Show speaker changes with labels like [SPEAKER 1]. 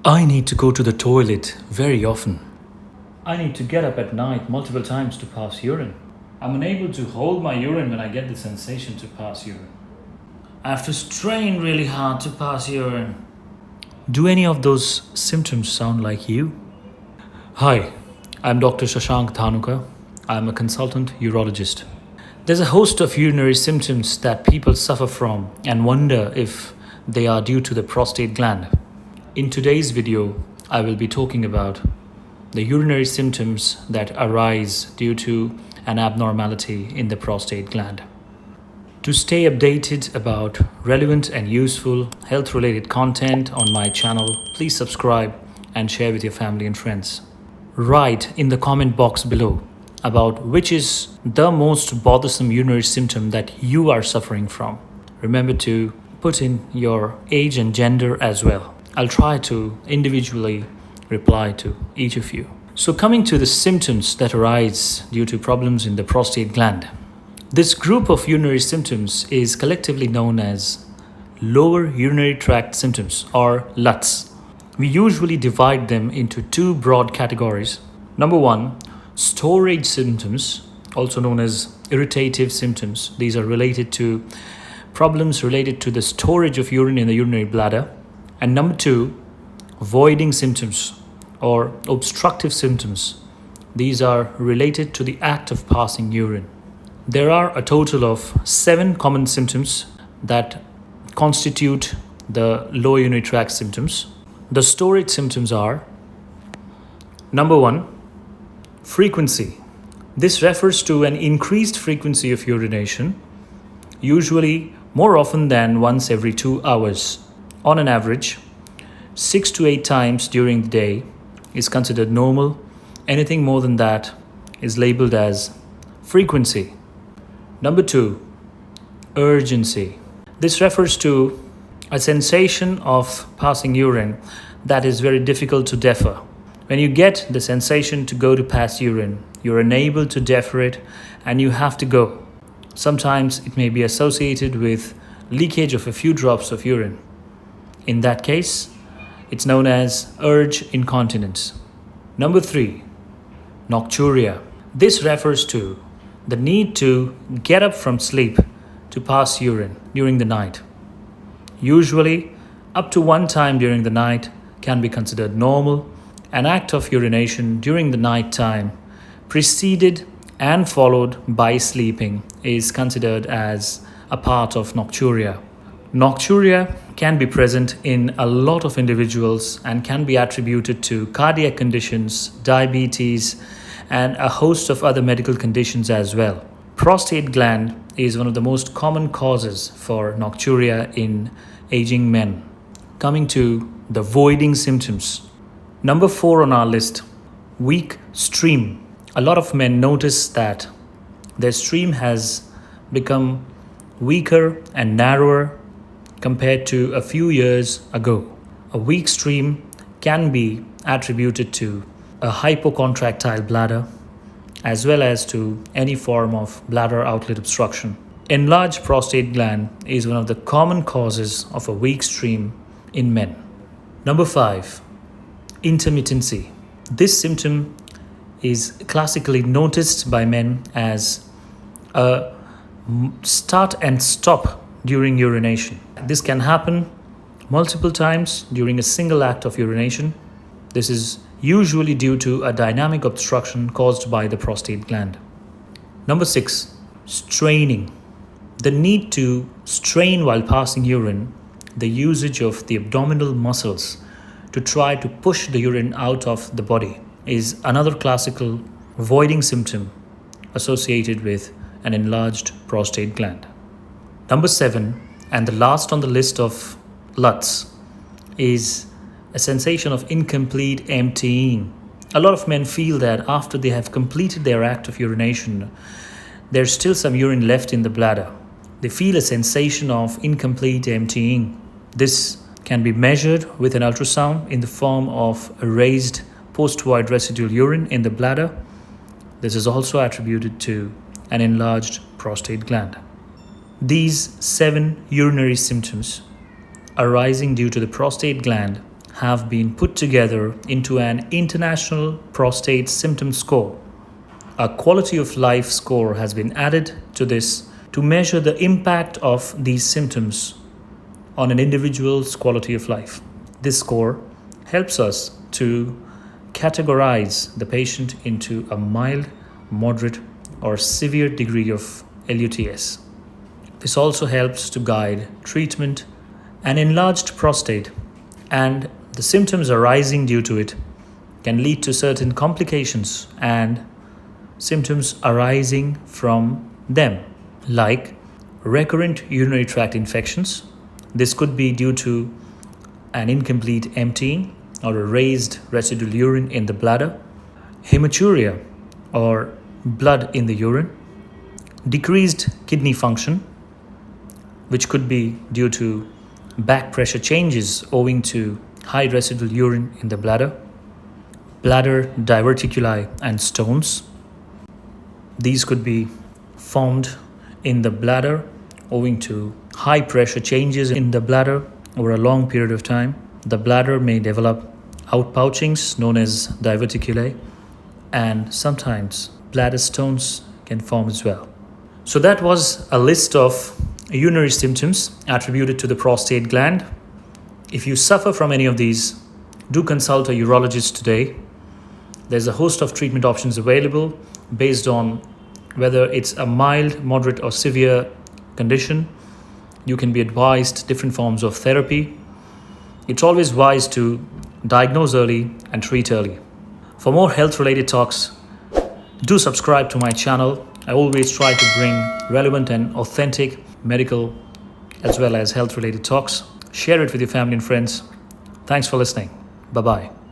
[SPEAKER 1] I need to go to the toilet very often. I need to get up at night multiple times to pass urine. I'm unable to hold my urine when I get the sensation to pass urine. I have to strain really hard to pass urine. Do any of those symptoms sound like you? Hi, I'm Dr. Dhanuka. I'm a consultant urologist. There's a host of urinary symptoms that people suffer from and wonder if they are due to the prostate gland. In today's video, I will be talking about the urinary symptoms that arise due to an abnormality in the prostate gland. To stay updated about relevant and useful health-related content on my channel, please subscribe and share with your family and friends. Write in the comment box below about which is the most bothersome urinary symptom that you are suffering from. Remember to put in your age and gender as well. I'll try to individually reply to each of you. So coming to the symptoms that arise due to problems in the prostate gland. This group of urinary symptoms is collectively known as lower urinary tract symptoms or LUTS. We usually divide them into two broad categories. Number one, storage symptoms, also known as irritative symptoms. These are related to problems related to the storage of urine in the urinary bladder. And number two, voiding symptoms or obstructive symptoms. These are related to the act of passing urine. There are a total of 7 common symptoms that constitute the lower urinary tract symptoms. The storage symptoms are: number one, frequency. This refers to an increased frequency of urination, usually more often than once every 2 hours. On an average, 6 to 8 times during the day is considered normal. Anything more than that is labeled as frequency. Number two, urgency. This refers to a sensation of passing urine that is very difficult to defer. When you get the sensation to go to pass urine, you're unable to defer it and you have to go. Sometimes it may be associated with leakage of a few drops of urine. In that case, it's known as urge incontinence. Number three, nocturia. This refers to the need to get up from sleep to pass urine during the night. Usually, up to 1 time during the night can be considered normal. An act of urination during the night time, preceded and followed by sleeping, is considered as a part of nocturia. Nocturia can be present in a lot of individuals and can be attributed to cardiac conditions, diabetes, and a host of other medical conditions as well. Prostate gland is one of the most common causes for nocturia in aging men. Coming to the voiding symptoms. Number 4 on our list, weak stream. A lot of men notice that their stream has become weaker and narrower compared to a few years ago. A weak stream can be attributed to a hypocontractile bladder as well as to any form of bladder outlet obstruction. Enlarged prostate gland is one of the common causes of a weak stream in men. Number 5, intermittency. This symptom is classically noticed by men as a start and stop during urination. This can happen multiple times during a single act of urination. This is usually due to a dynamic obstruction caused by the prostate gland. Number 6, straining. The need to strain while passing urine, the usage of the abdominal muscles to try to push the urine out of the body, is another classical voiding symptom associated with an enlarged prostate gland. Number 7, and the last on the list of LUTS, is a sensation of incomplete emptying. A lot of men feel that after they have completed their act of urination, there's still some urine left in the bladder. They feel a sensation of incomplete emptying. This can be measured with an ultrasound in the form of a raised post-void residual urine in the bladder. This is also attributed to an enlarged prostate gland. These 7 urinary symptoms arising due to the prostate gland have been put together into an international prostate symptom score. A quality of life score has been added to this to measure the impact of these symptoms on an individual's quality of life. This score helps us to categorize the patient into a mild, moderate, or severe degree of LUTS. This also helps to guide treatment. An enlarged prostate and the symptoms arising due to it can lead to certain complications and symptoms arising from them, like recurrent urinary tract infections. This could be due to an incomplete emptying or a raised residual urine in the bladder, hematuria or blood in the urine, decreased kidney function, which could be due to back pressure changes owing to high residual urine in the bladder, bladder diverticuli and stones. These could be formed in the bladder owing to high pressure changes in the bladder over a long period of time. The bladder may develop outpouchings known as diverticulae, and sometimes bladder stones can form as well. So that was a list of urinary symptoms attributed to the prostate gland. If you suffer from any of these, do consult a urologist today. There's a host of treatment options available based on whether it's a mild, moderate, or severe condition. You can be advised different forms of therapy. It's always wise to diagnose early and treat early. For more health-related talks, do subscribe to my channel. I always try to bring relevant and authentic medical as well as health-related talks. Share it with your family and friends. Thanks for listening. Bye-bye.